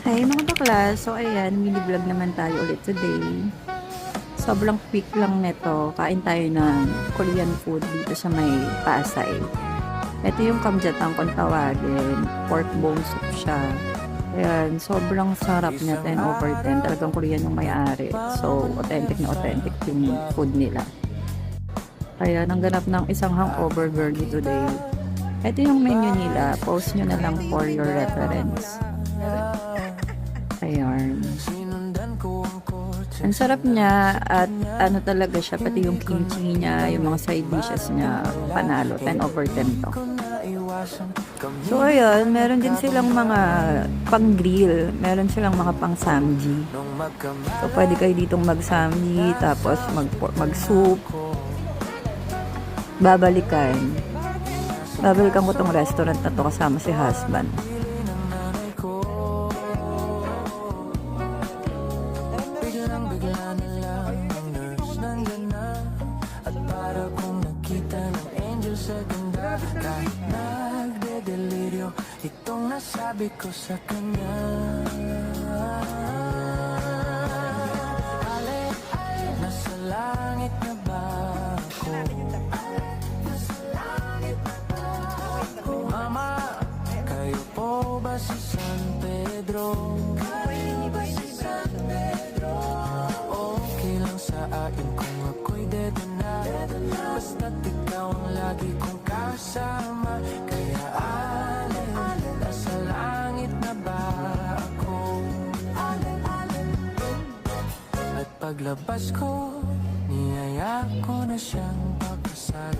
Hi mga bakla! So ayan, mini vlog naman tayo ulit today. Sobrang quick lang nito. Kain tayo ng Korean food dito sa may Pasay. Ito yung kamjatang kung tawagin. Pork bone soup siya. Ayan, sobrang sarap niya. 10 over 10. Talagang Korean yung may-ari. So, authentic na authentic yung food nila. Kaya nangganap ng isang hangover girly today. Ito yung menu nila. Post nyo na lang for your reference. Ayan. Ang sarap niya at ano talaga siya, pati yung kimchi niya, yung mga side dishes niya, panalo. 10 over 10 to. So ayun, meron din silang mga pang-grill. Meron silang mga pang-samji. So pwede kayo ditong mag-samji, tapos mag-soup. Babalikan. Babalikan ko tong restaurant na to kasama si husband. Kahit nagdedeliryo, itong nasabi ko sa kanya. Ale, nasa langit na ba ako? Nasa langit na ba ako? Mama, kayo po ba si San Pedro? Kayo ba si San Pedro? Okay lang sa akin kung ako'y dedo na. Basta't ikaw ang lagi kong kasama. Kaya nasa langit na ba ako? At paglabas ko, niyaya ko na siyang pagkasal.